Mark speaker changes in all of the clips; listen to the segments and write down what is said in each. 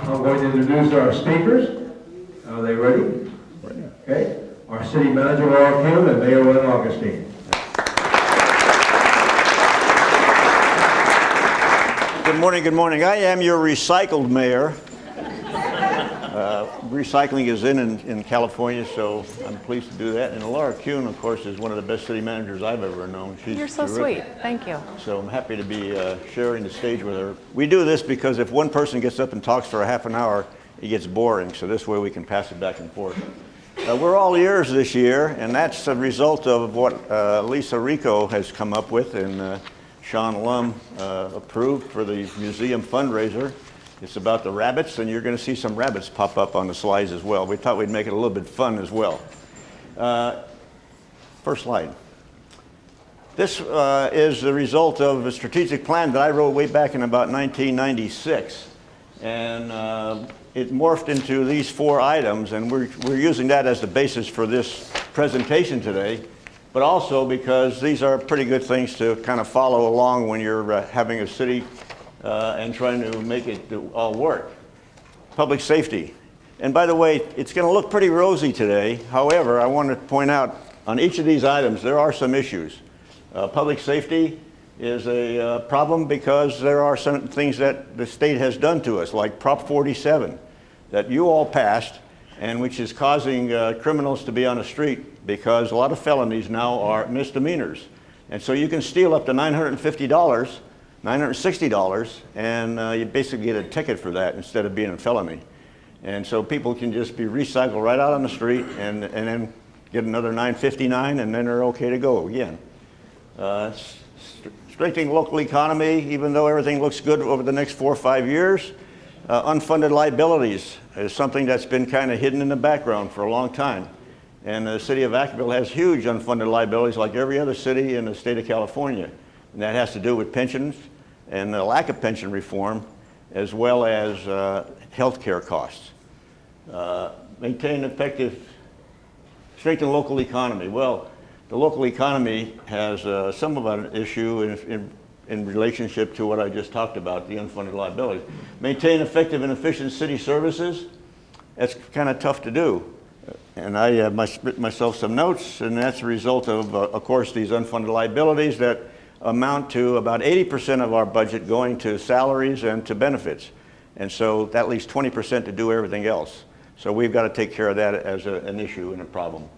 Speaker 1: I'm going to introduce our speakers. Are they ready? Okay. Our city manager, Laura Kuhn, and Mayor Augustine.
Speaker 2: Good morning, good morning. I am your recycled mayor. Recycling is in California, so I'm pleased to do that. And Laura Kuhn, of course, is one of the best city managers I've ever known.
Speaker 3: You're so
Speaker 2: terrific.
Speaker 3: sweet. Thank you.
Speaker 2: So I'm happy to be sharing the stage with her. We do this because if one person gets up and talks for a half an hour, it gets boring. So this way we can pass it back and forth. We're all ears this year, and that's a result of what Lisa Rico has come up with and Sean Lum approved for the museum fundraiser. It's about the rabbits, and you're going to see some rabbits pop up on the slides as well. We thought we'd make it a little bit fun as well. First slide. This is the result of a strategic plan that I wrote way back in about 1996. And it morphed into these 4 items, and we're using that as the basis for this presentation today, but also because these are pretty good things to kind of follow along when you're having a city and trying to make it all work. Public safety. And by the way, it's going to look pretty rosy today. However, I want to point out on each of these items, there are some issues. Public safety is a problem because there are some things that the state has done to us, like Prop 47, that you all passed, and which is causing criminals to be on the street because a lot of felonies now are misdemeanors. And so you can steal up to $950, $960, and you basically get a ticket for that instead of being a felony. And so people can just be recycled right out on the street and then get another $959, and then they're okay to go again. Strengthening local economy, even though everything looks good over the next 4 or 5 years, unfunded liabilities is something that's been kind of hidden in the background for a long time. And the city of Vacaville has huge unfunded liabilities like every other city in the state of California. And that has to do with pensions and the lack of pension reform, as well as health care costs. Maintain effective, strengthen local economy. Well, the local economy has some of an issue in relationship to what I just talked about, the unfunded liabilities. Maintain effective and efficient city services. That's kind of tough to do. And I have written myself some notes, and that's a result of course, these unfunded liabilities that amount to about 80% of our budget going to salaries and to benefits. And so that leaves 20% to do everything else. So we've got to take care of that as an issue and a problem.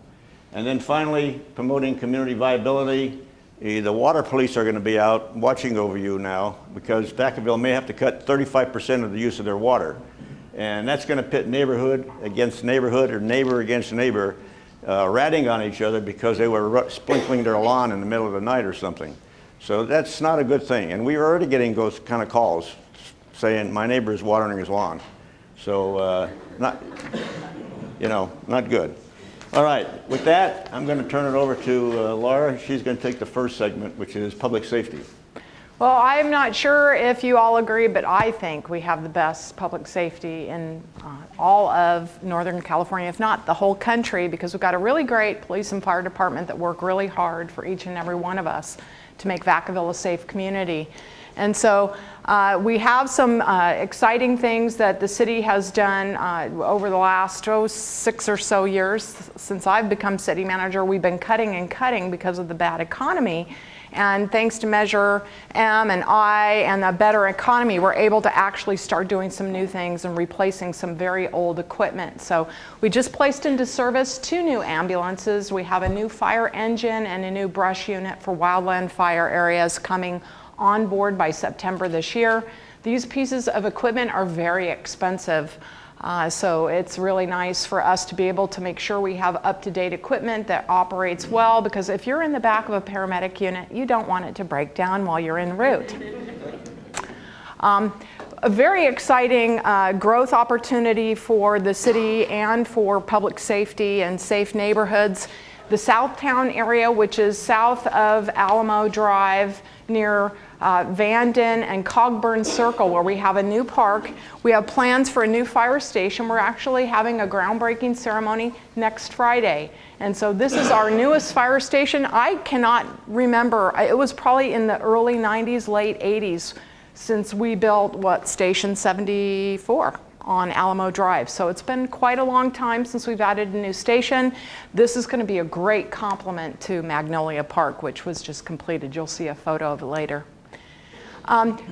Speaker 2: And then finally, promoting community viability. The water police are going to be out watching over you now because Vacaville may have to cut 35% of the use of their water. And that's going to pit neighborhood against neighborhood or neighbor against neighbor ratting on each other because they were sprinkling their lawn in the middle of the night or something. So that's not a good thing. And we are already getting those kind of calls saying my neighbor is watering his lawn. So not good. All right, with that, I'm going to turn it over to Laura. She's going to take the first segment, which is public safety.
Speaker 3: Well, I'm not sure if you all agree, but I think we have the best public safety in all of Northern California, if not the whole country, because we've got a really great police and fire department that work really hard for each and every one of us to make Vacaville a safe community. And so we have some exciting things that the city has done over the last 6 or so years. Since I've become city manager, we've been cutting and cutting because of the bad economy. And thanks to Measure M and I and a better economy, we're able to actually start doing some new things and replacing some very old equipment. So we just placed into service 2 new ambulances. We have a new fire engine and a new brush unit for wildland fire areas coming on board by September this year. These pieces of equipment are very expensive. So it's really nice for us to be able to make sure we have up-to-date equipment that operates well, because if you're in the back of a paramedic unit, you don't want it to break down while you're en route. A very exciting growth opportunity for the city and for public safety and safe neighborhoods. The Southtown area, which is south of Alamo Drive near Vanden and Cogburn Circle, where we have a new park. We have plans for a new fire station. We're actually having a groundbreaking ceremony next Friday. And so this is our newest fire station. I cannot remember, it was probably in the early 90s, late 80s, since we built, station 74 on Alamo Drive. So it's been quite a long time since we've added a new station. This is going to be a great complement to Magnolia Park, which was just completed. You'll see a photo of it later.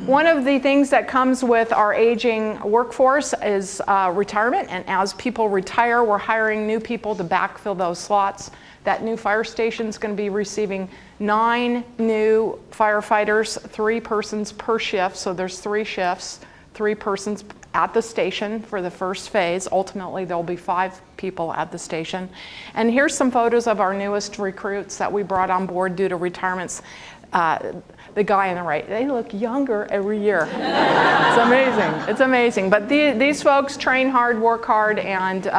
Speaker 3: One of the things that comes with our aging workforce is retirement, and as people retire, we're hiring new people to backfill those slots. That new fire station is going to be receiving 9 new firefighters, 3 persons per shift, so there's 3 shifts, 3 persons at the station for the first phase. Ultimately, there'll be 5 people at the station. And here's some photos of our newest recruits that we brought on board due to retirements. The guy on the right, they look younger every year. It's amazing, it's amazing. But these folks train hard, work hard, and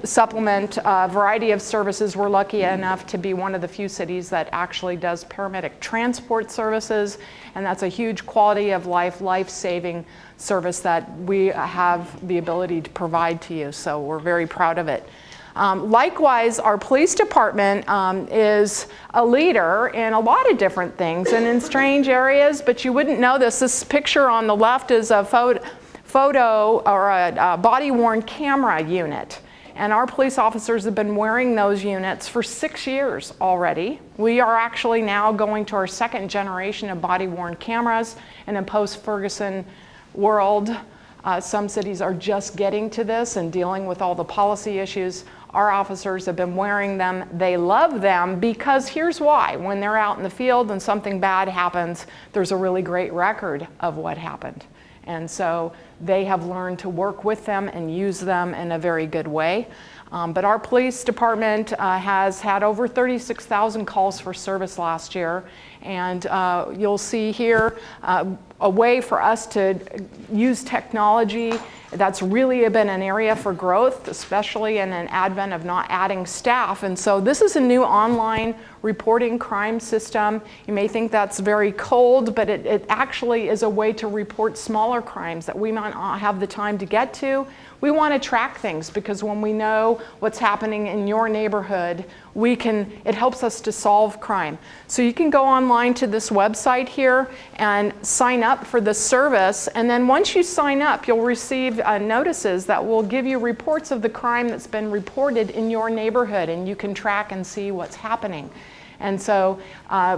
Speaker 3: supplement a variety of services. We're lucky enough to be one of the few cities that actually does paramedic transport services, and that's a huge quality of life, life-saving service that we have the ability to provide to you, so we're very proud of it. Likewise, our police department is a leader in a lot of different things and in strange areas, but you wouldn't know this. This picture on the left is a photo or a body-worn camera unit. And our police officers have been wearing those units for 6 years already. We are actually now going to our 2nd generation of body-worn cameras in a post-Ferguson world. Some cities are just getting to this and dealing with all the policy issues. Our officers have been wearing them. They love them because here's why. When they're out in the field and something bad happens, there's a really great record of what happened. And so they have learned to work with them and use them in a very good way. But our police department has had over 36,000 calls for service last year. And you'll see here a way for us to use technology. That's really been an area for growth, especially in an advent of not adding staff. And so this is a new online reporting crime system. You may think that's very cold, but it actually is a way to report smaller crimes that we might not have the time to get to. We want to track things because when we know what's happening in your neighborhood, it helps us to solve crime. So you can go online to this website here and sign up for the service. And then once you sign up, you'll receive notices that will give you reports of the crime that's been reported in your neighborhood, and you can track and see what's happening. And so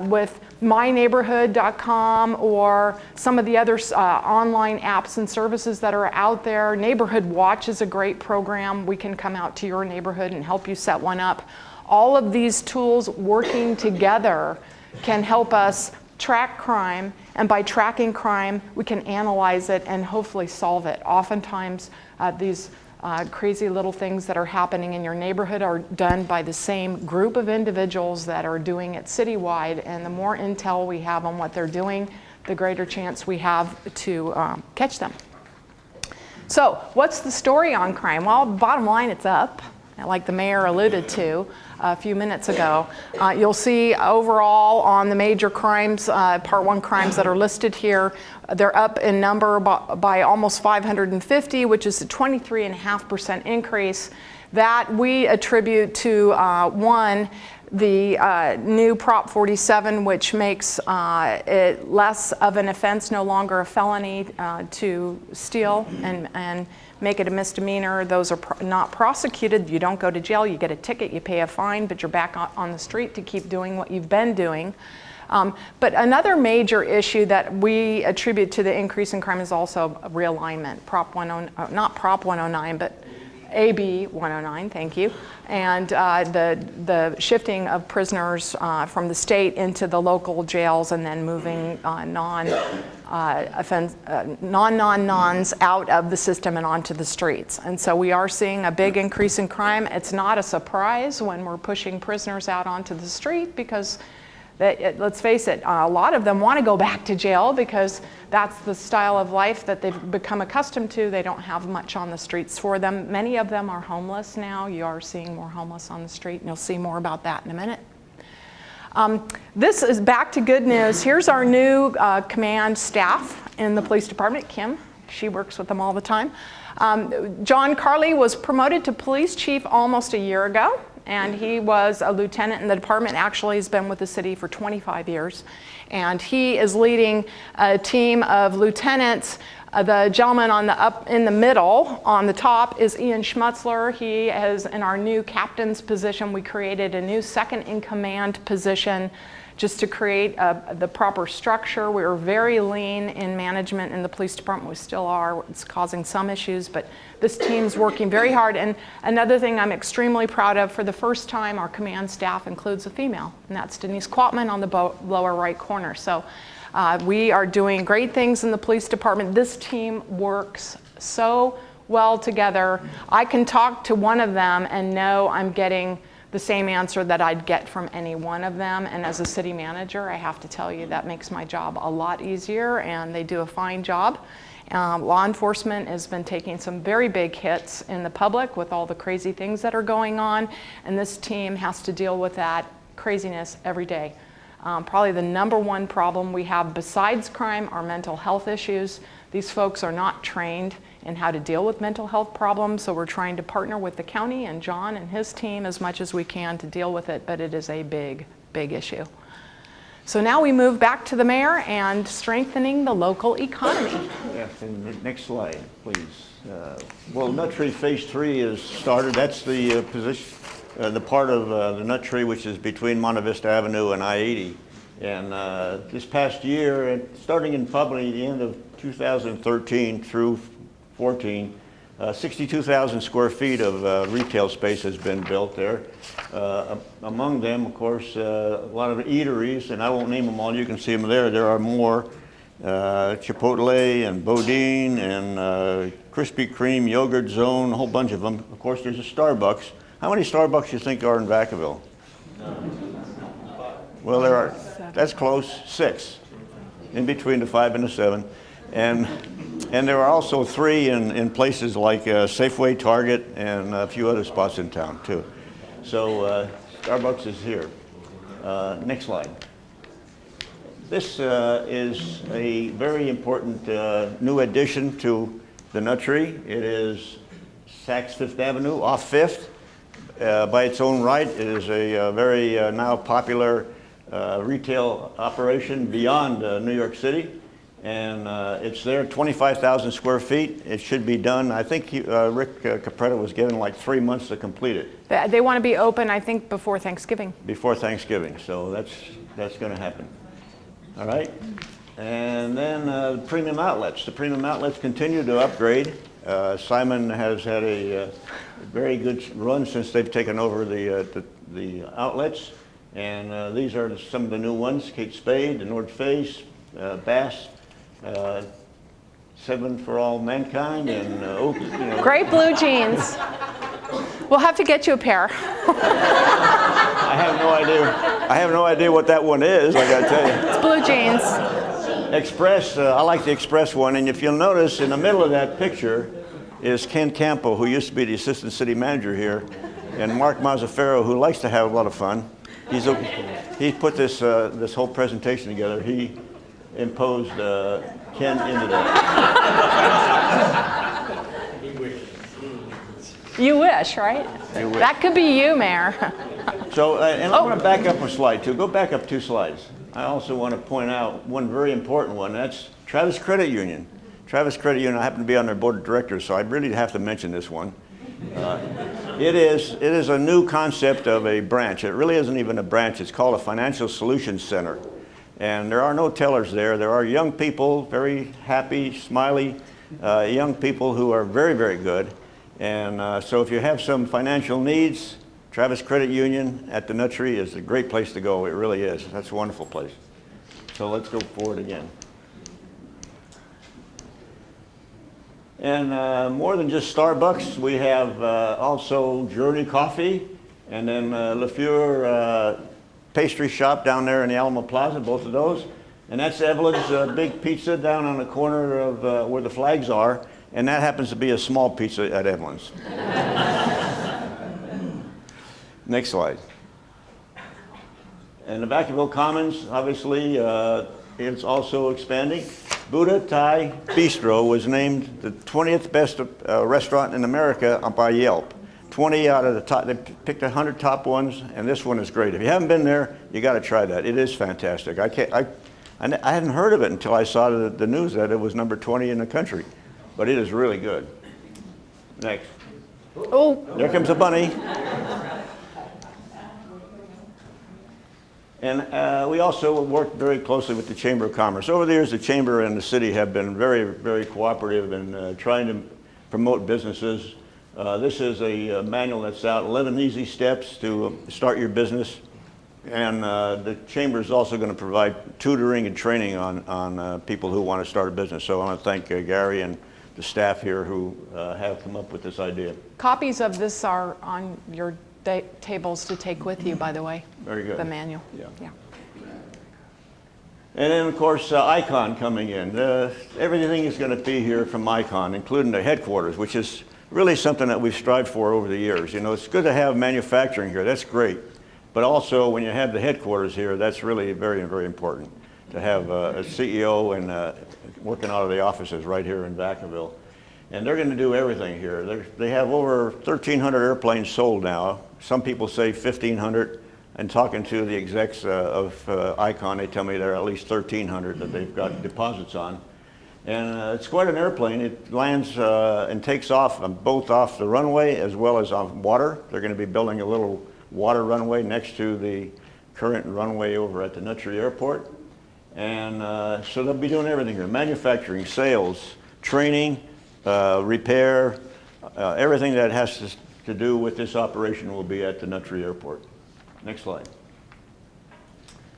Speaker 3: with myneighborhood.com or some of the other online apps and services that are out there, Neighborhood Watch is a great program. We can come out to your neighborhood and help you set one up. All of these tools working together can help us track crime, and by tracking crime, we can analyze it and hopefully solve it. Oftentimes, these crazy little things that are happening in your neighborhood are done by the same group of individuals that are doing it citywide, and the more intel we have on what they're doing, the greater chance we have to catch them. So what's the story on crime? Well, bottom line, it's up, like the mayor alluded to a few minutes ago. You'll see overall on the major crimes, Part 1 crimes that are listed here, they're up in number by almost 550, which is a 23.5% increase. That we attribute to one, the new Prop 47, which makes it less of an offense, no longer a felony to steal and make it a misdemeanor. Those are not prosecuted. You don't go to jail. You get a ticket. You pay a fine, but you're back on the street to keep doing what you've been doing. But another major issue that we attribute to the increase in crime is also realignment. Not Prop 109, but AB 109, thank you, and the shifting of prisoners from the state into the local jails and then moving non-nons out of the system and onto the streets. And so we are seeing a big increase in crime. It's not a surprise when we're pushing prisoners out onto the street because let's face it, a lot of them want to go back to jail because that's the style of life that they've become accustomed to. They don't have much on the streets for them. Many of them are homeless now. You are seeing more homeless on the street, and you'll see more about that in a minute. This is back to good news. Here's our new command staff in the police department, Kim. She works with them all the time. John Carley was promoted to police chief almost a year ago. and he was a lieutenant in the department. Actually, he's been with the city for 25 years. And he is leading a team of lieutenants. The gentleman up in the middle, on the top, is Ian Schmutzler. He is in our new captain's position. We created a new second-in-command position just to create the proper structure. We were very lean in management in the police department. We still are. It's causing some issues, but this team's working very hard. And another thing I'm extremely proud of, for the first time, our command staff includes a female, and that's Denise Quatman on the lower right corner. So we are doing great things in the police department. This team works so well together. I can talk to one of them and know I'm getting the same answer that I'd get from any one of them. And as a city manager, I have to tell you that makes my job a lot easier, and they do a fine job. Law enforcement has been taking some very big hits in the public with all the crazy things that are going on, and this team has to deal with that craziness every day. Probably the #1 problem we have besides crime are mental health issues. These folks are not trained in how to deal with mental health problems, so we're trying to partner with the county and John and his team as much as we can to deal with it, but it is a big, big issue. So now we move back to the mayor and strengthening the local economy.
Speaker 2: Yeah, and the next slide, please. Well, Nut Tree Phase 3 is started. That's the position, the part of the Nut Tree which is between Monte Vista Avenue and I-80. And this past year, starting in probably the end of 2013 through 14, 62,000 square feet of retail space has been built there. Among them, of course, a lot of eateries, and I won't name them all. You can see them there. There are more. Chipotle and Bodine and Krispy Kreme, Yogurt Zone, a whole bunch of them. Of course, there's a Starbucks. How many Starbucks do you think are in Vacaville? Well, there are, that's close, 6, in between the 5 and the 7. And there are also 3 in places like Safeway, Target, and a few other spots in town, too. So Starbucks is here. Next slide. This is a very important new addition to the Nut Tree. It is Saks Fifth Avenue off 5th. By its own right, it is a very now popular retail operation beyond New York City. And it's there, 25,000 square feet. It should be done. I think Rick Capretta was given like 3 months to complete it.
Speaker 3: They want to be open, I think, before Thanksgiving.
Speaker 2: Before Thanksgiving, so that's going to happen. All right. And then premium outlets. The premium outlets continue to upgrade. Simon has had a very good run since they've taken over the outlets. And these are some of the new ones: Kate Spade, the North Face, Bass, 7 for All Mankind, and Oak. You know.
Speaker 3: Great blue jeans. We'll have to get you a pair.
Speaker 2: I have no idea. I have no idea what that one is, I gotta tell you.
Speaker 3: It's blue jeans.
Speaker 2: Express, I like the Express one, and if you'll notice, in the middle of that picture is Ken Campo, who used to be the assistant city manager here, and Mark Mazzaferro, who likes to have a lot of fun. He put this whole presentation together. He imposed Ken into that.
Speaker 3: You wish, right?
Speaker 2: You wish.
Speaker 3: That could be you, Mayor.
Speaker 2: So, and I want to back up a slide too. Go back up 2 slides. I also want to point out one very important one. That's Travis Credit Union. Travis Credit Union, I happen to be on their board of directors, so I really have to mention this one. It is a new concept of a branch. It really isn't even a branch. It's called a Financial Solutions Center. And there are no tellers there. There are young people, very happy, smiley, young people who are very, very good. And so if you have some financial needs, Travis Credit Union at the Nut Tree is a great place to go. It really is. That's a wonderful place. So let's go forward again. And more than just Starbucks, we have also Journey Coffee, and then LaFleur Pastry Shop down there in the Alamo Plaza, both of those. And that's Evelyn's Big Pizza down on the corner of where the flags are, and that happens to be a small pizza at Evelyn's. Next slide. And the Vacaville Commons, obviously, it's also expanding. Buddha Thai Bistro was named the 20th best restaurant in America by Yelp. 20 out of the top. They picked 100 top ones, and this one is great. If you haven't been there, you got to try that. It is fantastic. I hadn't heard of it until I saw the news that it was number 20 in the country, but it is really good. Next.
Speaker 3: Oh,
Speaker 2: There comes a bunny. And we also work very closely with the Chamber of Commerce. Over the years, the Chamber and the city have been very, very cooperative in trying to promote businesses. This is a manual that's out, 11 easy steps to start your business. And the Chamber is also going to provide tutoring and training on people who want to start a business. So I want to thank Gary and the staff here who have come up with this idea.
Speaker 3: copies of this are on your tables to take with you, by the way.
Speaker 2: Very good.
Speaker 3: The manual.
Speaker 2: Yeah.
Speaker 3: Yeah.
Speaker 2: And then, of course, Icon coming in. Everything is going to be here from Icon, including the headquarters, which is really something that we've strived for over the years. You know, it's good to have manufacturing here. That's great. But also, when you have the headquarters here, that's really very, very important to have a CEO and working out of the offices right here in Vacaville. And they're going to do everything here. They have over 1,300 airplanes sold now. Some people say 1,500. And talking to the execs of Icon, they tell me there are at least 1,300 that they've got deposits on. And it's quite an airplane. It lands and takes off both off the runway as well as on water. They're going to be building a little water runway next to the current runway over at the Nutry Airport. And so they'll be doing everything here: manufacturing, sales, training, repair, everything that has to do with this operation will be at the Nutry Airport. Next slide.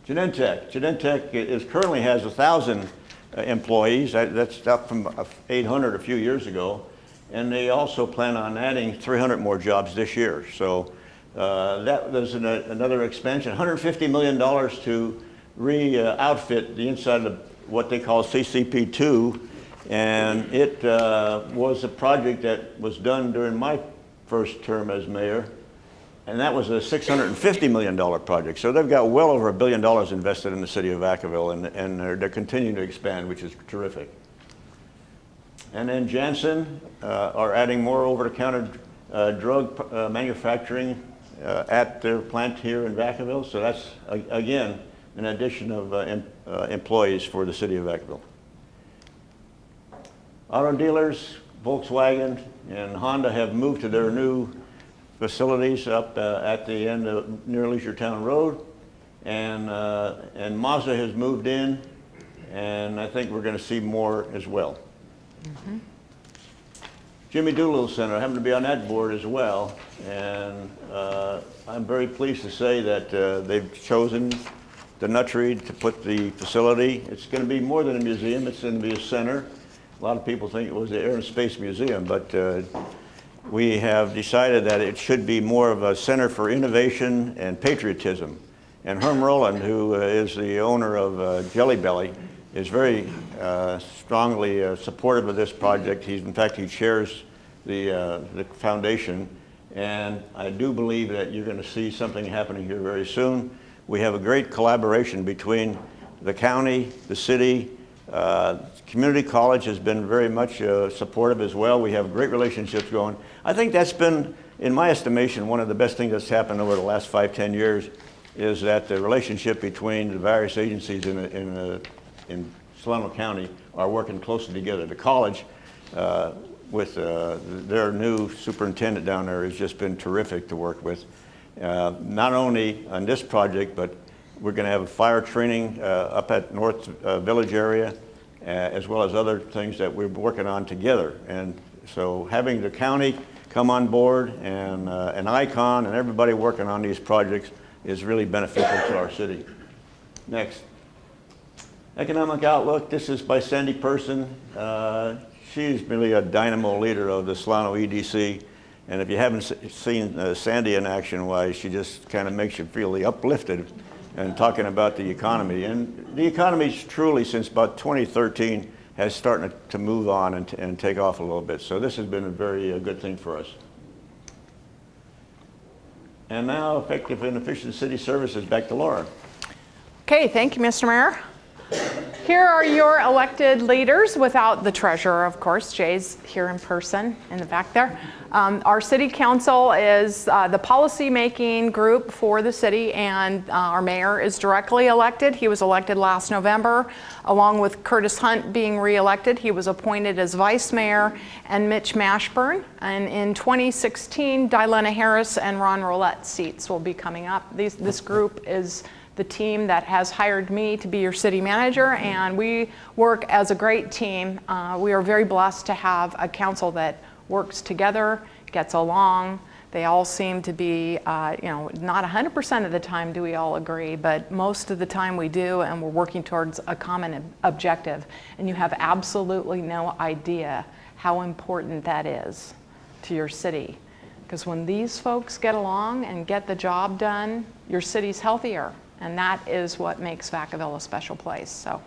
Speaker 2: Genentech. Genentech currently has 1,000 employees. That's up from 800 a few years ago. And they also plan on adding 300 more jobs this year. So that was another expansion. $150 million to re-outfit the inside of what they call CCP2. And it was a project that was done during my first term as mayor. And that was a $650 million project. So they've got well over $1 billion invested in the city of Vacaville, and they're continuing to expand, which is terrific. And then Janssen are adding more over-the-counter drug manufacturing at their plant here in Vacaville. So that's, again, an addition of employees for the city of Vacaville. Auto dealers, Volkswagen and Honda have moved to their new facilities up at the end of near Leisure Town Road, and Mazda has moved in, and I think we're going to see more as well. Mm-hmm. Jimmy Doolittle Center, I happen to be on that board as well, and I'm very pleased to say that they've chosen the Nutry to put the facility. It's going to be more than a museum, it's going to be a center. A lot of people think it was the Air and Space Museum, but we have decided that it should be more of a center for innovation and patriotism. And Herm Roland, who is the owner of Jelly Belly, is very strongly supportive of this project. In fact, he chairs the foundation. And I do believe that you're going to see something happening here very soon. We have a great collaboration between the county, the city. Community college has been very much supportive as well. We have great relationships going. I think that's been, in my estimation, one of the best things that's happened over the last 5-10 years is that the relationship between the various agencies in Solano County are working closely together. The college, with their new superintendent down there, has just been terrific to work with. Not only on this project, but we're going to have a fire training up at North Village area, as well as other things that we're working on together. And so having the county come on board and an Icon and everybody working on these projects is really beneficial to our city. Next. Economic outlook. This is by Sandy Person. She's really a dynamo leader of the Solano EDC. And if you haven't seen Sandy in action, why, she just kind of makes you feel uplifted and talking about the economy. And the economy's truly, since about 2013, has started to move on and take off a little bit. So this has been a very good thing for us. And now, effective and efficient city services, back to Laura.
Speaker 3: Okay, thank you, Mr. Mayor. Here are your elected leaders without the treasurer, of course. Jay's here in person in the back there. Our city council is the policy-making group for the city, and our mayor is directly elected. He was elected last November, along with Curtis Hunt being re-elected. He was appointed as vice mayor, and Mitch Mashburn. And in 2016, Dilena Harris and Ron Roulette's seats will be coming up. This group is the team that has hired me to be your city manager, and we work as a great team. We are very blessed to have a council that works together, gets along. They all seem to be, not 100% of the time do we all agree, but most of the time we do, and we're working towards a common objective. And you have absolutely no idea how important that is to your city. Because when these folks get along and get the job done, your city's healthier. And that is what makes Vacaville a special place. So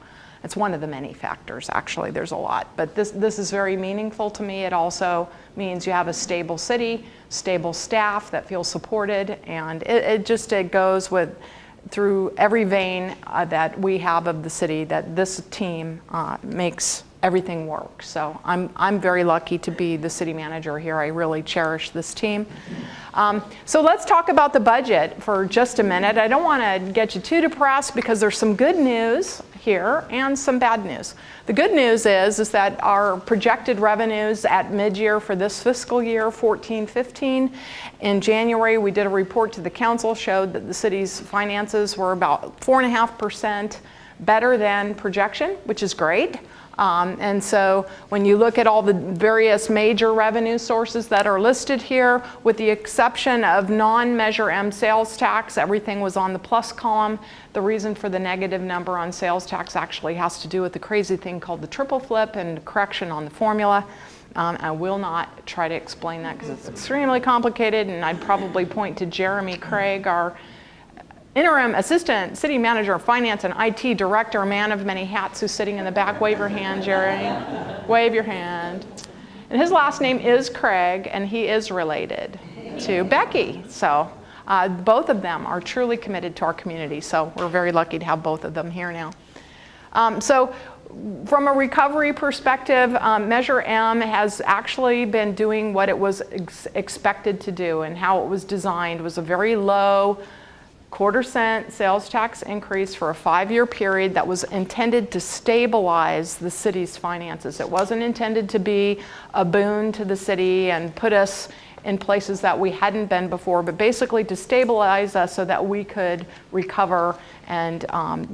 Speaker 3: it's one of the many factors, actually. There's a lot. But this is very meaningful to me. It also means you have a stable city, stable staff that feel supported, and it goes through every vein that we have of the city, that this team makes everything work. So I'm very lucky to be the city manager here. I really cherish this team. So let's talk about the budget for just a minute. I don't want to get you too depressed because there's some good news here and some bad news. The good news is that our projected revenues at mid-year for this fiscal year, 14-15, in January we did a report to the council, showed that the city's finances were about 4.5% better than projection, which is great. And so when you look at all the various major revenue sources that are listed here, with the exception of non-Measure M sales tax, everything was on the plus column. The reason for the negative number on sales tax actually has to do with the crazy thing called the triple flip and correction on the formula. I will not try to explain that because it's extremely complicated, and I'd probably point to Jeremy Craig, our interim assistant city manager of finance and IT director, man of many hats, who's sitting in the back. Wave your hand, Jerry. Wave your hand. And his last name is Craig, and he is related to Becky. So both of them are truly committed to our community. So we're very lucky to have both of them here now. So from a recovery perspective, Measure M has actually been doing what it was expected to do, and how it was designed was a very low quarter-cent sales tax increase for a 5-year period that was intended to stabilize the city's finances. It wasn't intended to be a boon to the city and put us in places that we hadn't been before, but basically to stabilize us so that we could recover and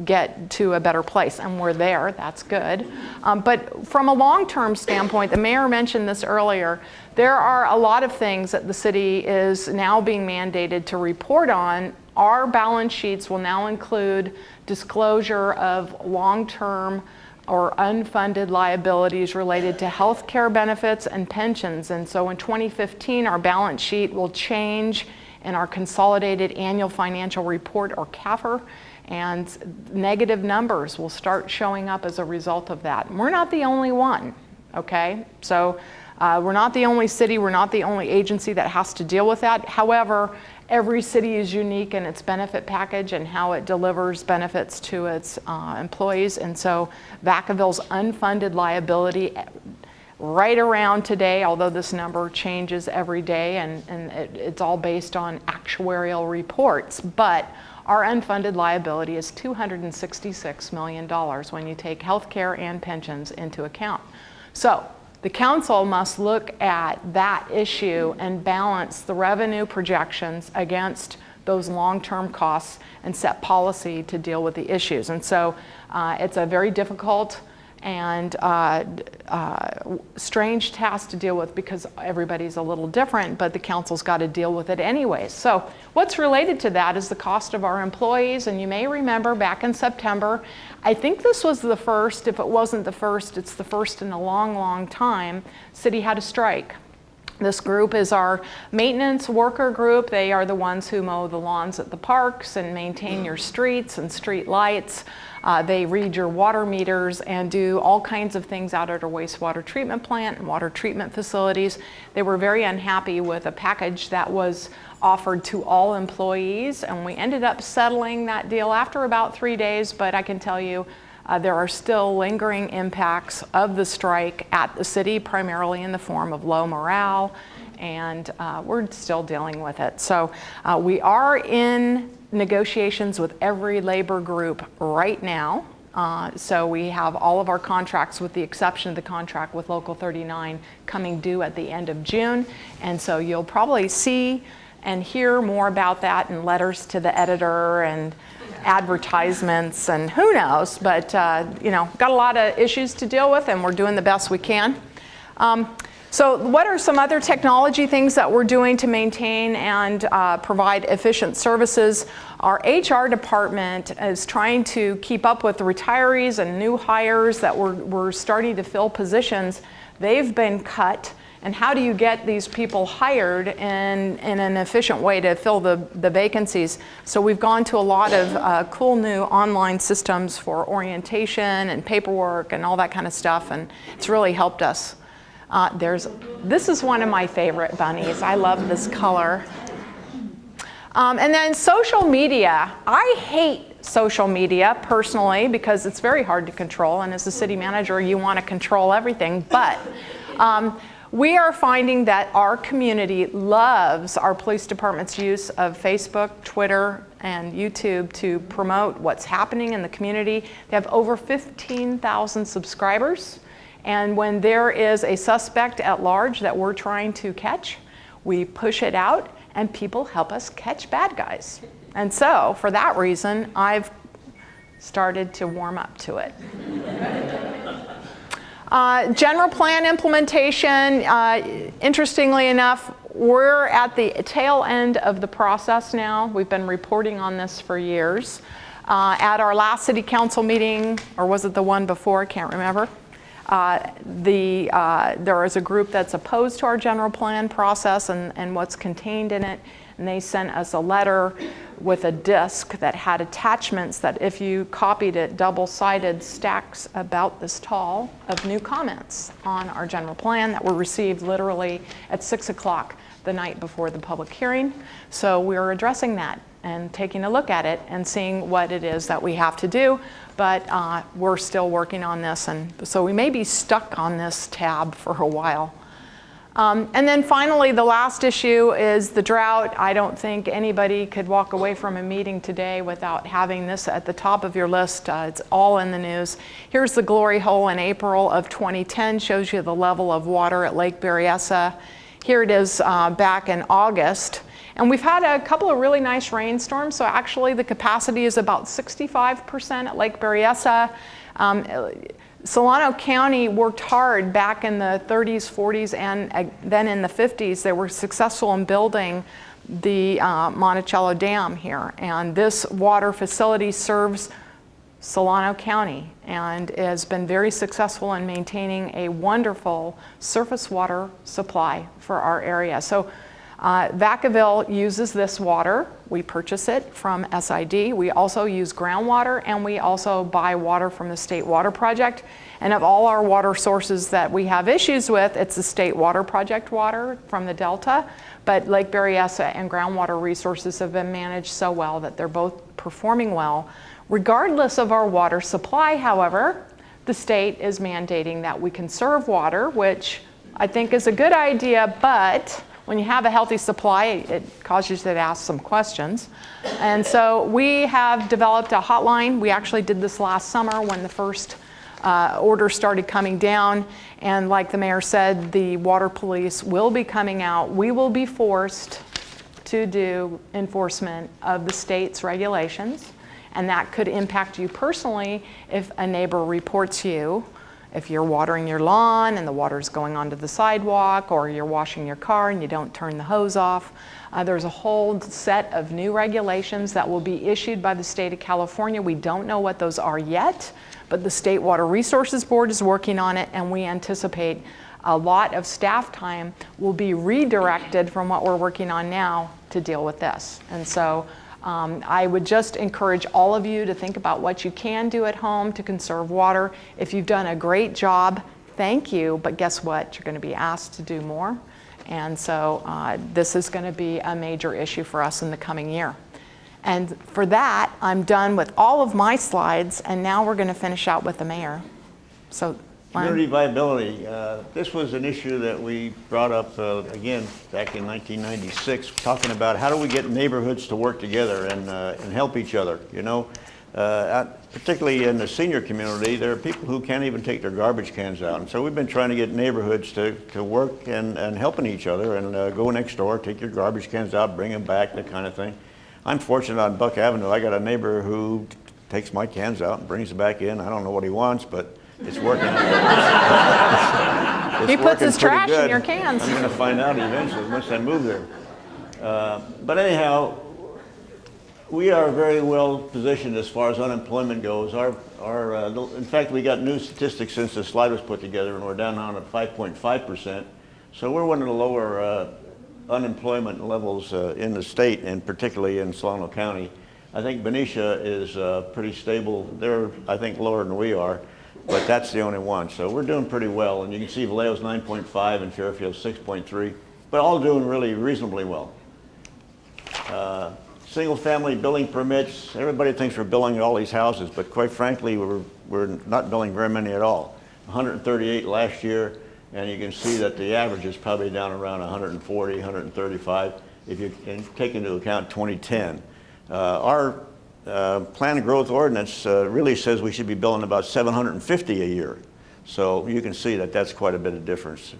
Speaker 3: get to a better place. And we're there, that's good. But from a long-term standpoint, the mayor mentioned this earlier, there are a lot of things that the city is now being mandated to report on. Our balance sheets will now include disclosure of long-term or unfunded liabilities related to health care benefits and pensions. And so in 2015, our balance sheet will change in our Consolidated Annual Financial Report, or CAFR, and negative numbers will start showing up as a result of that. And we're not the only one, okay? So we're not the only city, we're not the only agency that has to deal with that. However, every city is unique in its benefit package and how it delivers benefits to its employees. And so Vacaville's unfunded liability right around today, although this number changes every day and it's all based on actuarial reports, but our unfunded liability is $266 million when you take healthcare and pensions into account. So the council must look at that issue and balance the revenue projections against those long-term costs and set policy to deal with the issues. And so it's a very difficult and strange task to deal with because everybody's a little different, but the council's got to deal with it anyways. So what's related to that is the cost of our employees. And you may remember back in September, I think this was the first, if it wasn't the first, it's the first in a long, long time, city had a strike. This group is our maintenance worker group. They are the ones who mow the lawns at the parks and maintain your streets and street lights. They read your water meters and do all kinds of things out at our wastewater treatment plant and water treatment facilities. They were very unhappy with a package that was offered to all employees, and we ended up settling that deal after about 3 days, but I can tell you There are still lingering impacts of the strike at the city, primarily in the form of low morale, and we're still dealing with it. So we are in negotiations with every labor group right now. So we have all of our contracts, with the exception of the contract with Local 39, coming due at the end of June. And so you'll probably see and hear more about that in letters to the editor and advertisements and who knows. But, you know, got a lot of issues to deal with, and we're doing the best we can. So what are some other technology things that we're doing to maintain and provide efficient services? Our HR department is trying to keep up with the retirees and new hires that we're starting to fill positions. They've been cut. And how do you get these people hired in an efficient way to fill the vacancies? So we've gone to a lot of cool new online systems for orientation and paperwork and all that kind of stuff, and it's really helped us. This is one of my favorite bunnies. I love this color. And then social media. I hate social media personally because it's very hard to control, and as a city manager you want to control everything, but we are finding that our community loves our police department's use of Facebook, Twitter, and YouTube to promote what's happening in the community. They have over 15,000 subscribers. And when there is a suspect at large that we're trying to catch, we push it out and people help us catch bad guys. And so, for that reason, I've started to warm up to it. General plan implementation, interestingly enough, we're at the tail end of the process now. We've been reporting on this for years. At our last city council meeting, or was it the one before, I can't remember, there is a group that's opposed to our general plan process and what's contained in it, and they sent us a letter with a disc that had attachments that, if you copied it double-sided, stacks about this tall of new comments on our general plan that were received literally at 6 o'clock the night before the public hearing. So we're addressing that and taking a look at it and seeing what it is that we have to do. But we're still working on this, and so we may be stuck on this tab for a while. And then finally, the last issue is the drought. I don't think anybody could walk away from a meeting today without having this at the top of your list. It's all in the news. Here's the glory hole in April of 2010, shows you the level of water at Lake Berryessa. Here it is back in August. And we've had a couple of really nice rainstorms, so actually the capacity is about 65% at Lake Berryessa. Solano County worked hard back in the 30s, 40s, and then in the 50s. They were successful in building the Monticello Dam here. And this water facility serves Solano County and has been very successful in maintaining a wonderful surface water supply for our area. So Vacaville uses this water. We purchase it from SID. We also use groundwater, and we also buy water from the State Water Project. And of all our water sources that we have issues with, it's the State Water Project water from the Delta. But Lake Berryessa and groundwater resources have been managed so well that they're both performing well. Regardless of our water supply, however, the state is mandating that we conserve water, which I think is a good idea, but when you have a healthy supply, it causes you to ask some questions. And so we have developed a hotline. We actually did this last summer when the first orders started coming down. And like the mayor said, the water police will be coming out. We will be forced to do enforcement of the state's regulations. And that could impact you personally if a neighbor reports you. If you're watering your lawn and the water's going onto the sidewalk, or you're washing your car and you don't turn the hose off. There's a whole set of new regulations that will be issued by the state of California. We don't know what those are yet, but the State Water Resources Board is working on it, and we anticipate a lot of staff time will be redirected from what we're working on now to deal with this. And so I would just encourage all of you to think about what you can do at home to conserve water. If you've done a great job, thank you, but guess what? You're going to be asked to do more. And so this is going to be a major issue for us in the coming year. And for that, I'm done with all of my slides, and now we're going to finish out with the mayor. So,
Speaker 2: Community viability. This was an issue that we brought up again back in 1996, talking about how do we get neighborhoods to work together and help each other. You know, particularly in the senior community, there are people who can't even take their garbage cans out, and so we've been trying to get neighborhoods to work and helping each other and go next door, take your garbage cans out, bring them back, that kind of thing. I'm fortunate on Buck Avenue. I got a neighbor who takes my cans out and brings them back in. I don't know what he wants, but it's working.
Speaker 3: He puts his trash in your cans.
Speaker 2: I'm going to find out eventually once I move there. But anyhow, we are very well positioned as far as unemployment goes. In fact, we got new statistics since the slide was put together, and we're down now at 5.5%. So we're one of the lower unemployment levels in the state, and particularly in Solano County. I think Benicia is pretty stable. They're, I think, lower than we are, but that's the only one. So we're doing pretty well, and you can see Vallejo's 9.5 and Fairfield's 6.3, but all doing really reasonably well. Single-family building permits. Everybody thinks we're building all these houses, but quite frankly, we're not building very many at all. 138 last year, and you can see that the average is probably down around 140, 135, if you can take into account 2010. Our planned growth ordinance really says we should be building about 750 a year. So you can see that that's quite a bit of difference.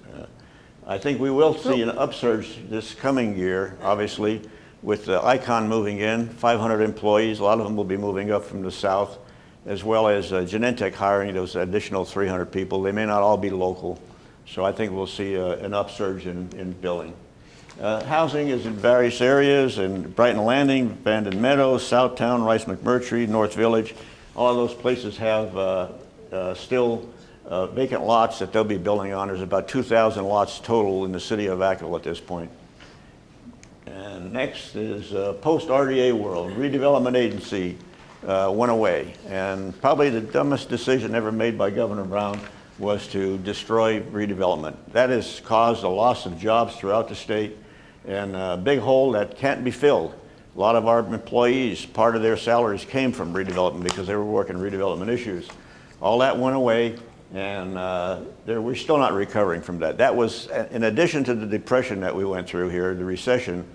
Speaker 2: I think we will see an upsurge this coming year, obviously, with Icon moving in, 500 employees. A lot of them will be moving up from the south, as well as Genentech hiring those additional 300 people. They may not all be local, so I think we'll see an upsurge in building. Housing is in various areas, in Brighton Landing, Bandon Meadows, Southtown, Rice McMurtry, North Village. All of those places have still vacant lots that they'll be building on. There's about 2,000 lots total in the city of Vacaville at this point. And next is post-RDA world. Redevelopment agency went away. And probably the dumbest decision ever made by Governor Brown was to destroy redevelopment. That has caused a loss of jobs throughout the state and a big hole that can't be filled. A lot of our employees, part of their salaries came from redevelopment because they were working redevelopment issues. All that went away, and we're still not recovering from that. That was, in addition to the depression that we went through here, the recession,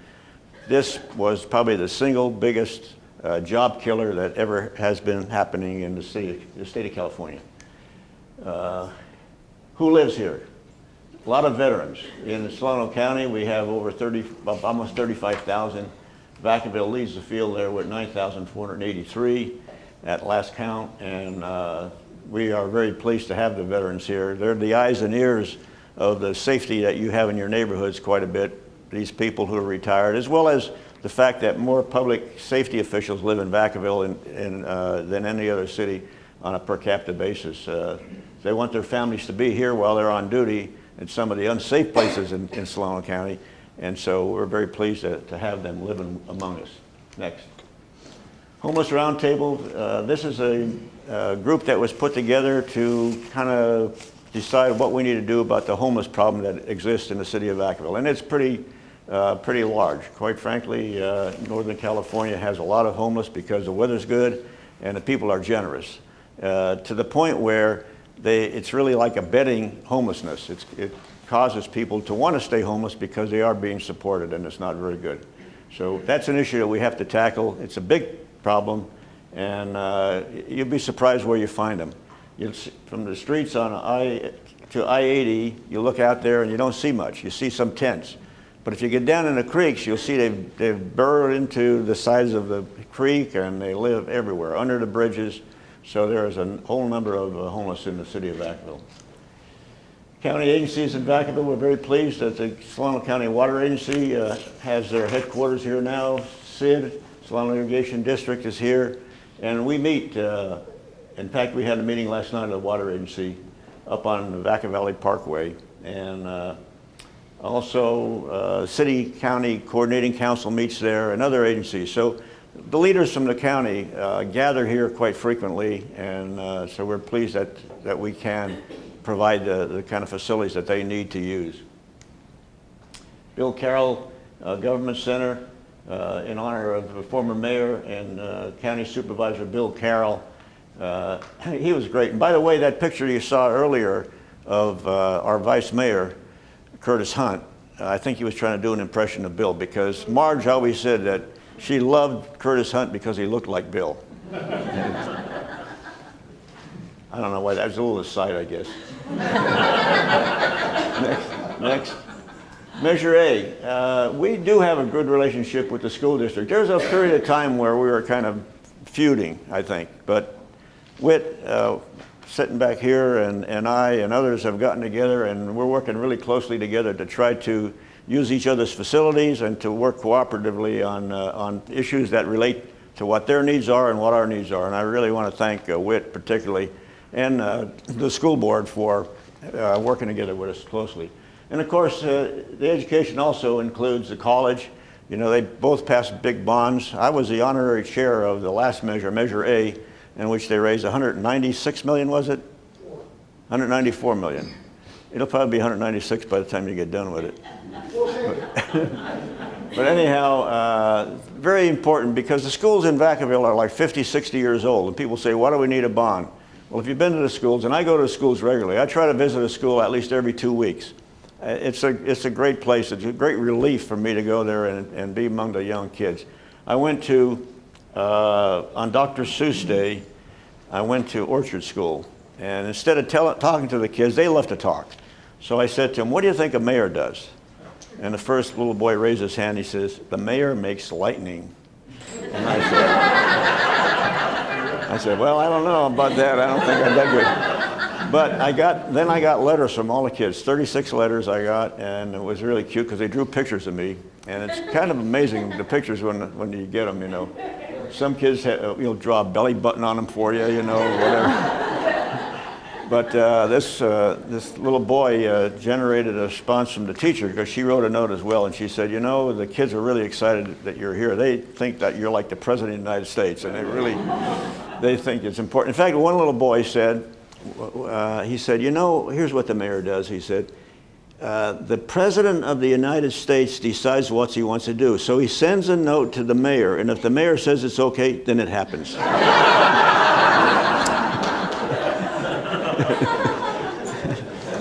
Speaker 2: this was probably the single biggest job killer that ever has been happening in the state of California. Who lives here? A lot of veterans. In Solano County, we have over almost 35,000. Vacaville leads the field there with 9,483 at last count, and we are very pleased to have the veterans here. They're the eyes and ears of the safety that you have in your neighborhoods quite a bit. These people who are retired, as well as the fact that more public safety officials live in Vacaville than any other city on a per capita basis. They want their families to be here while they're on duty in some of the unsafe places in Solano County, and so we're very pleased to have them living among us. Next. Homeless Roundtable. This is a group that was put together to kind of decide what we need to do about the homeless problem that exists in the city of Vacaville, and it's pretty large. Quite frankly, Northern California has a lot of homeless because the weather's good and the people are generous, to the point where it's really like abetting homelessness. It causes people to want to stay homeless because they are being supported, and it's not very good. So that's an issue that we have to tackle. It's a big problem, and you'll be surprised where you find them. From the streets on I-80, you look out there and you don't see much. You see some tents. But if you get down in the creeks, you'll see they've burrowed into the sides of the creek, and they live everywhere, under the bridges. So there is a whole number of homeless in the city of Vacaville. County agencies in Vacaville, we're very pleased that the Solano County Water Agency has their headquarters here now. SID, Solano Irrigation District, is here, and we meet. In fact, we had a meeting last night at the Water Agency up on the Vaca Valley Parkway, and also City County Coordinating Council meets there, and other agencies. So the leaders from the county gather here quite frequently, and so we're pleased that we can provide the kind of facilities that they need to use. Bill Carroll Government Center. in honor of the former mayor and county supervisor Bill Carroll. He was great. And by the way, that picture you saw earlier of our vice mayor, Curtis Hunt, I think he was trying to do an impression of Bill, because Marge always said that she loved Curtis Hunt because he looked like Bill. I don't know why, that was a little aside, I guess. Next. Measure A. We do have a good relationship with the school district. There's a period of time where we were kind of feuding, I think, but Whit, sitting back here, and I and others have gotten together, and we're working really closely together to try to use each other's facilities and to work cooperatively on issues that relate to what their needs are and what our needs are. And I really want to thank Whit particularly, and the school board for working together with us closely. And of course, the education also includes the college. You know, they both passed big bonds. I was the honorary chair of the last measure, Measure A, in which they raised 196 million, was it? 194 million. It'll probably be 196 by the time you get done with it. But anyhow, very important, because the schools in Vacaville are like 50, 60 years old, and people say, why do we need a bond? Well, if you've been to the schools, and I go to the schools regularly, I try to visit a school at least every 2 weeks. It's a great place. It's a great relief for me to go there and be among the young kids. I went to, on Dr. Seuss Day, I went to Orchard School. And instead of talking to the kids, they love to talk. So I said to them, what do you think a mayor does? And the first little boy raised his hand. He says, the mayor makes lightning. And I said, well, I don't know about that. I don't think I'm that good. But then I got letters from all the kids, 36 letters I got, and it was really cute because they drew pictures of me. And it's kind of amazing, the pictures when you get them, you know. Some kids draw a belly button on them for you, you know, whatever. But this little boy generated a response from the teacher, because she wrote a note as well, and she said, you know, the kids are really excited that you're here. They think that you're like the President of the United States, and they think it's important. In fact, one little boy said, he said, you know, here's what the mayor does. He said, the President of the United States decides what he wants to do. So he sends a note to the mayor, and if the mayor says it's okay, then it happens.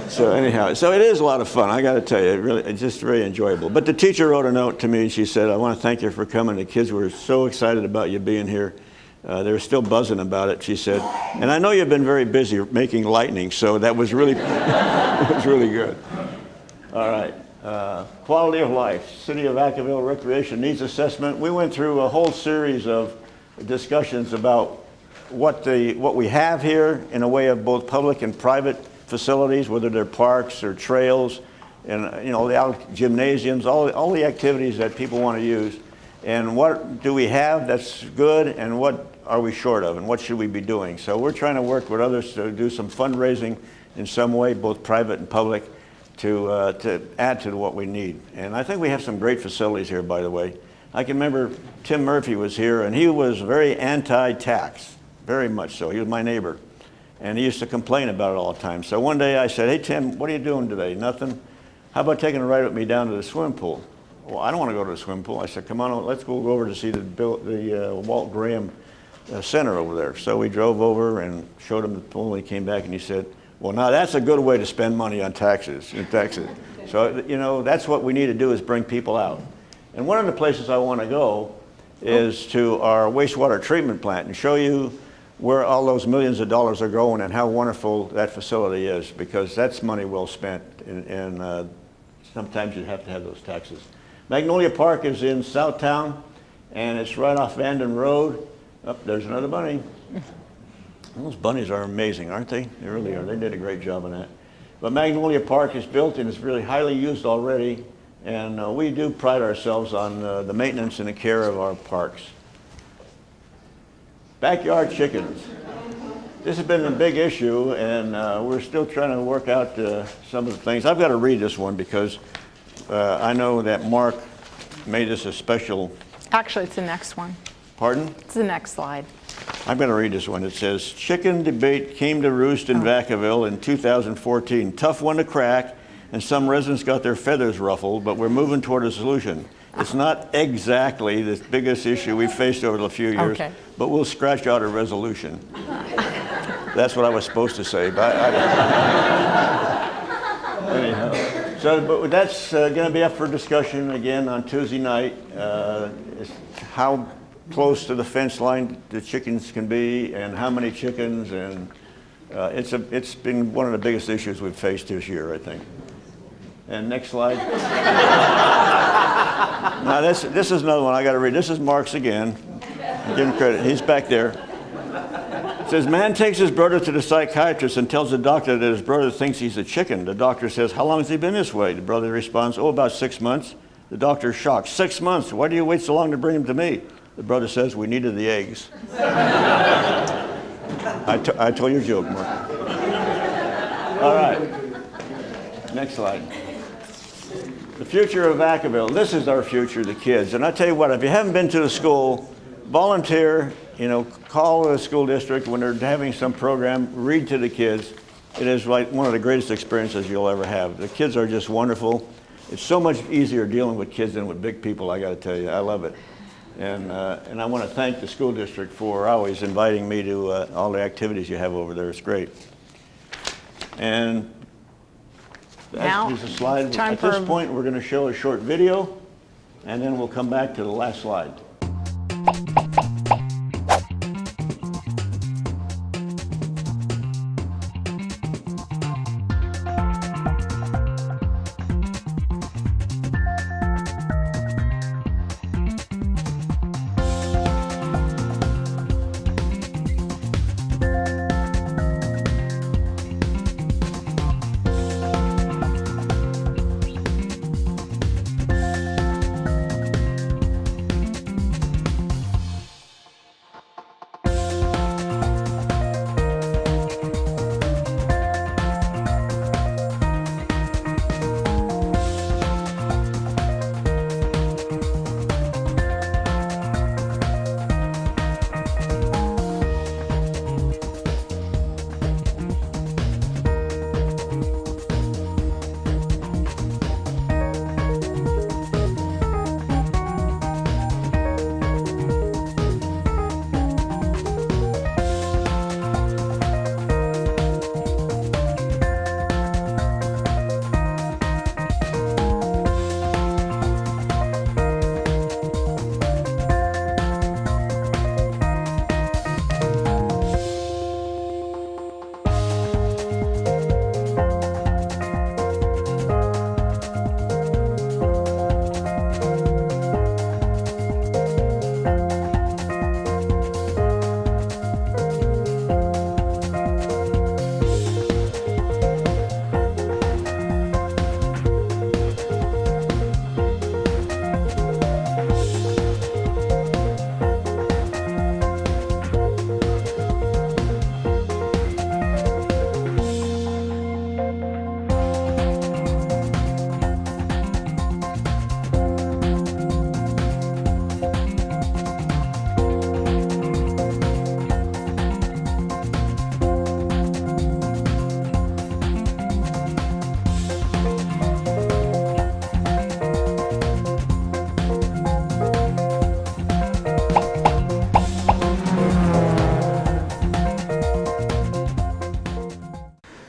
Speaker 2: So anyhow, so it is a lot of fun. I got to tell you, it's just very enjoyable. But the teacher wrote a note to me, and she said, I want to thank you for coming. The kids were so excited about you being here. They were still buzzing about it, she said. And I know you've been very busy making lightning, so that was really, it was really good. All right. Quality of life, City of Vacaville Recreation Needs Assessment. We went through a whole series of discussions about what we have here in a way of both public and private facilities, whether they're parks or trails, and you know, the gymnasiums, all the activities that people want to use. And what do we have that's good, and what are we short of, and what should we be doing? So we're trying to work with others to do some fundraising in some way, both private and public, to add to what we need. And I think we have some great facilities here, by the way. I can remember Tim Murphy was here, and he was very anti-tax, very much so. He was my neighbor, and he used to complain about it all the time. So one day I said, hey, Tim, what are you doing today? Nothing? How about taking a ride with me down to the swimming pool? Well, I don't want to go to the swimming pool. I said, come on, let's go over to see the Walt Graham Center over there. So we drove over and showed him the pool, and he came back and he said, well, now that's a good way to spend money on taxes. So, you know, that's what we need to do, is bring people out. And one of the places I want to go is to our wastewater treatment plant and show you where all those millions of dollars are going and how wonderful that facility is, because that's money well spent, and sometimes you have to have those taxes. Magnolia Park is in Southtown, and it's right off Vanden Road. Oh, there's another bunny. Those bunnies are amazing, aren't they? They really are. They did a great job on that. But Magnolia Park is built, and it's really highly used already, and we do pride ourselves on the maintenance and the care of our parks. Backyard chickens. This has been a big issue, and we're still trying to work out some of the things. I've got to read this one because I know that Mark made this a special.
Speaker 3: Actually, it's the next one.
Speaker 2: Pardon?
Speaker 3: It's the next slide.
Speaker 2: I'm going to read this one. It says, chicken debate came to roost in Vacaville in 2014. Tough one to crack, and some residents got their feathers ruffled, but we're moving toward a solution. It's not exactly the biggest issue we've faced over the few years,
Speaker 3: Okay.
Speaker 2: but we'll scratch out a resolution. That's what I was supposed to say, but anyhow. So, but that's going to be up for discussion again on Tuesday night. Is how close to the fence line the chickens can be, and how many chickens, and it's been one of the biggest issues we've faced this year, I think. And next slide. Now this is another one I got to read. This is Mark's again. Give him credit. He's back there. It says, man takes his brother to the psychiatrist and tells the doctor that his brother thinks he's a chicken. The doctor says, how long has he been this way? The brother responds, oh, about 6 months. The doctor is shocked. 6 months? Why do you wait so long to bring him to me? The brother says, we needed the eggs. I told you a joke, Mark. All right. Next slide. The future of Vacaville. This is our future, the kids. And I tell you what, if you haven't been to the school, volunteer, call the school district when they're having some program, read to the kids. It is like one of the greatest experiences you'll ever have. The kids are just wonderful. It's so much easier dealing with kids than with big people, I got to tell you. I love it. And I want to thank the school district for always inviting me to all the activities you have over there. It's great. And
Speaker 3: Now,
Speaker 2: there's a slide.
Speaker 3: time
Speaker 2: At this
Speaker 3: for-
Speaker 2: point, we're going to show a short video, and then we'll come back to the last slide.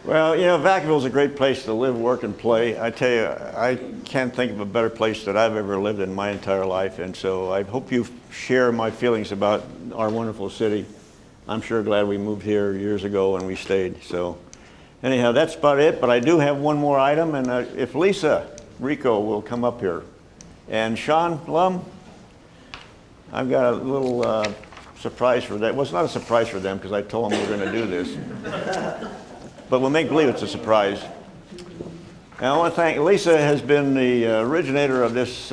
Speaker 2: Well, Vacaville is a great place to live, work, and play. I tell you, I can't think of a better place that I've ever lived in my entire life, and so I hope you share my feelings about our wonderful city. I'm sure glad we moved here years ago and we stayed. So anyhow, that's about it, but I do have one more item, and if Lisa Rico will come up here. And Sean Lum, I've got a little surprise for that. Well, it's not a surprise for them because I told them we're going to do this. But we'll make believe it's a surprise. And I want to thank, Lisa has been the originator of this,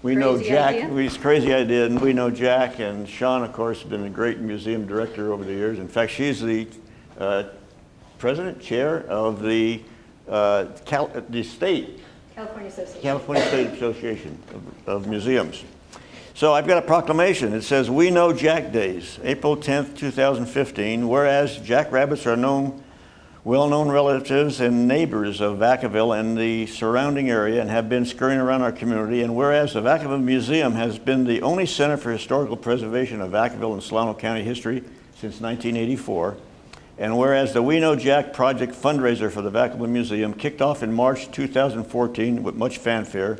Speaker 2: We Know
Speaker 4: Crazy
Speaker 2: Jack,
Speaker 4: idea?
Speaker 2: this crazy idea, and We Know Jack, and Sean, of course, has been a great museum director over the years. In fact, she's the chair of the state,
Speaker 4: California Association.
Speaker 2: California State Association of Museums. So I've got a proclamation. It says, We Know Jack Days, April 10th, 2015. Whereas jackrabbits are known well-known relatives and neighbors of Vacaville and the surrounding area and have been scurrying around our community. And whereas the Vacaville Museum has been the only center for historical preservation of Vacaville and Solano County history since 1984, and whereas the We Know Jack project fundraiser for the Vacaville Museum kicked off in March 2014 with much fanfare,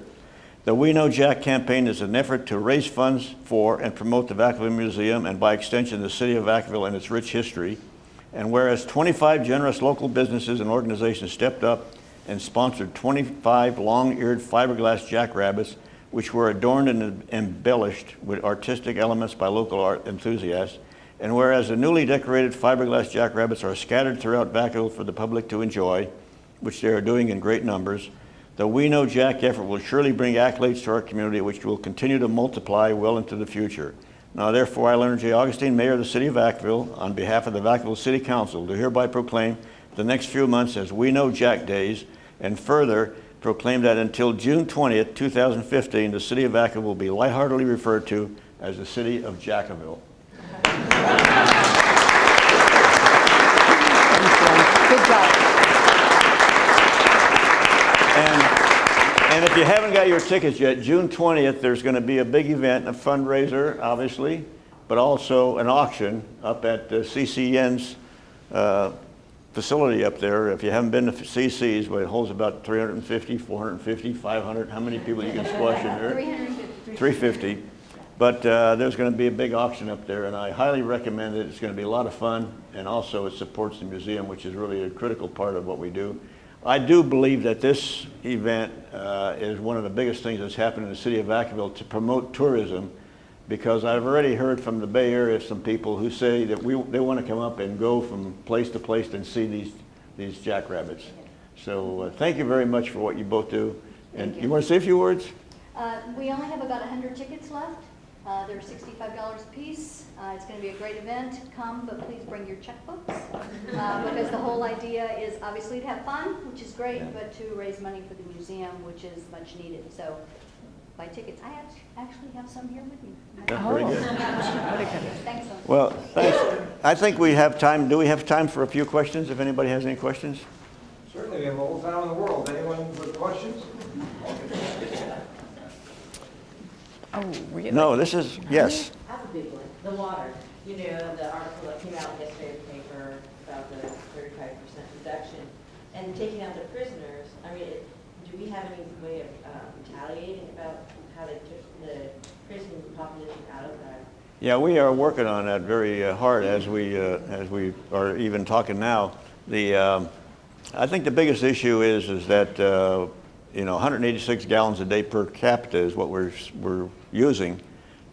Speaker 2: the We Know Jack campaign is an effort to raise funds for and promote the Vacaville Museum and by extension the city of Vacaville and its rich history. And whereas 25 generous local businesses and organizations stepped up and sponsored 25 long-eared fiberglass jackrabbits, which were adorned and embellished with artistic elements by local art enthusiasts. And whereas the newly decorated fiberglass jackrabbits are scattered throughout Vacaville for the public to enjoy, which they are doing in great numbers, the We Know Jack effort will surely bring accolades to our community, which will continue to multiply well into the future. Now, therefore, I, Leonard J. Augustine, Mayor of the City of Vacaville, on behalf of the Vacaville City Council, do hereby proclaim the next few months as We Know Jack Days, and further proclaim that until June 20th, 2015, the City of Vacaville will be lightheartedly referred to as the City of Jackaville.
Speaker 3: Good job.
Speaker 2: And if you haven't got your tickets yet, June 20th, there's going to be a big event, a fundraiser, obviously, but also an auction up at CCN's facility up there. If you haven't been to CC's, but it holds about 350, 450, 500. How many people you can squash in there? 350. But there's going to be a big auction up there, and I highly recommend it. It's going to be a lot of fun, and also it supports the museum, which is really a critical part of what we do. I do believe that this event is one of the biggest things that's happened in the city of Vacaville to promote tourism, because I've already heard from the Bay Area some people who say that they want to come up and go from place to place and see these jackrabbits. So thank you very much for what you both do. And you want to say a few words?
Speaker 4: We only have about 100 tickets left. They're $65 a piece. It's going to be a great event. Come, but please bring your checkbooks, because the whole idea is obviously to have fun, which is great, but to raise money for the museum, which is much needed. So buy tickets. I actually have some here with me.
Speaker 2: That's very good.
Speaker 4: Thanks so much.
Speaker 2: Well, thanks. I think we have time. Do we have time for a few questions, if anybody has any questions?
Speaker 1: Certainly, we have all the time in the world. Anyone with questions?
Speaker 3: Oh, really?
Speaker 2: No, this is, yes.
Speaker 5: I have a big one. The water. You know, the article that came out yesterday in the paper about the 35% reduction and taking out the prisoners. I mean, do we have any way of retaliating about how they took the prison population out of that?
Speaker 2: Yeah, we are working on that very hard as we are even talking now. I think the biggest issue is that 186 gallons a day per capita is what we're using,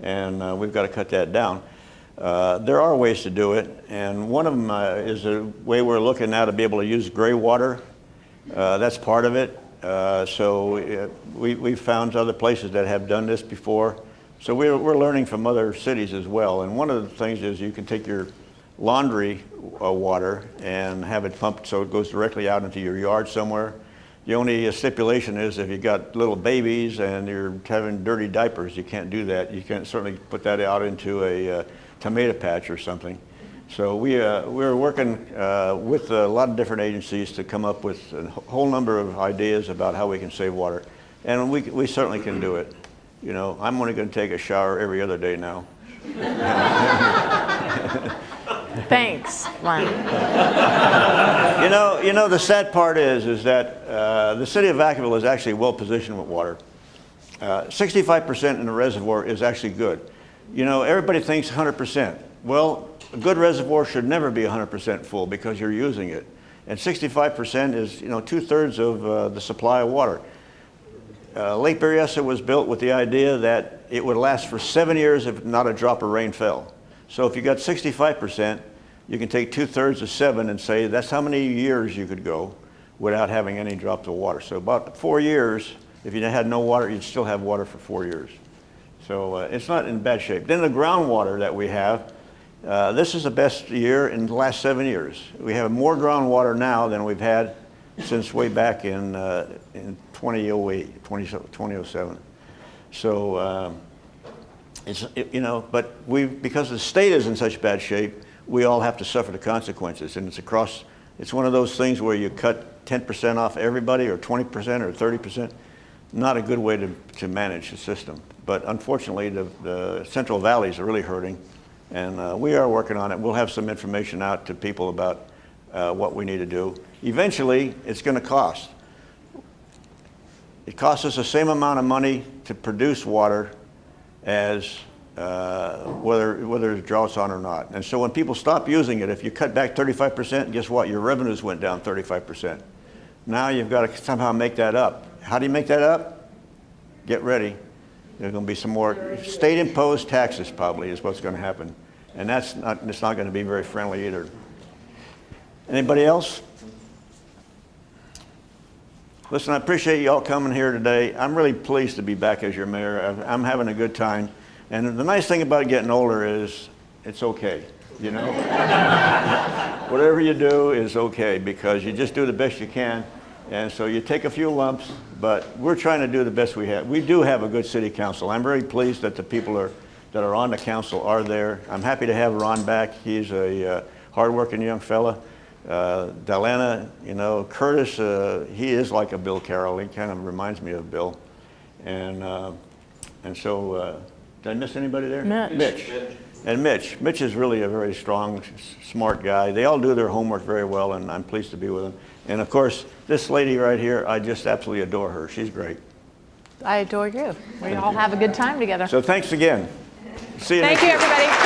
Speaker 2: and we've got to cut that down. There are ways to do it, and one of them is a way we're looking now to be able to use gray water. That's part of it. So we've found other places that have done this before. So we're learning from other cities as well. And one of the things is you can take your laundry water and have it pumped so it goes directly out into your yard somewhere. The only stipulation is if you got little babies and you're having dirty diapers, you can't do that. You can't certainly put that out into a tomato patch or something. So we're working with a lot of different agencies to come up with a whole number of ideas about how we can save water. And we certainly can do it. You know, I'm only going to take a shower every other day now.
Speaker 3: Thanks, Len.
Speaker 2: You know, the sad part is that the city of Vacaville is actually well positioned with water. 65% in the reservoir is actually good. You know, everybody thinks 100%. Well, a good reservoir should never be 100% full because you're using it. And 65% is, 2/3 of the supply of water. Lake Berryessa was built with the idea that it would last for 7 years if not a drop of rain fell. So if you got 65%, you can take 2/3 of 7 and say that's how many years you could go without having any drops of water. So about 4 years, if you had no water, you'd still have water for 4 years. So it's not in bad shape. Then the groundwater that we have, this is the best year in the last 7 years. We have more groundwater now than we've had since way back in 2008, 2007. So but because the state is in such bad shape, we all have to suffer the consequences, and it's across It's one of those things where you cut 10% off everybody or 20% or 30%. Not a good way to manage the system. But unfortunately, the Central Valleys are really hurting, and we are working on it. We'll have some information out to people about what we need to do. Eventually, it's going to cost. It costs us the same amount of money to produce water as whether there's droughts on or not. And so when people stop using it, if you cut back 35%, guess what? Your revenues went down 35%. Now you've got to somehow make that up. How do you make that up? Get ready. There's going to be some more state-imposed taxes probably is what's going to happen. And it's not going to be very friendly either. Anybody else? Listen, I appreciate you all coming here today. I'm really pleased to be back as your mayor. I'm having a good time. And the nice thing about getting older is it's okay, you know? Whatever you do is okay because you just do the best you can. And so you take a few lumps, but we're trying to do the best we have. We do have a good city council. I'm very pleased that the people that are on the council are there. I'm happy to have Ron back. He's a hardworking young fella. Diana, you know, Curtis, he is like a Bill Carroll. He kind of reminds me of Bill. And so, did I miss anybody there? Mitch. And Mitch. Mitch is really a very strong, smart guy. They all do their homework very well, and I'm pleased to be with them. And of course, this lady right here, I just absolutely adore her. She's great.
Speaker 3: I adore you. We all have a good time together.
Speaker 2: So thanks again. See you
Speaker 3: Thank
Speaker 2: next
Speaker 3: you,
Speaker 2: year.
Speaker 3: everybody.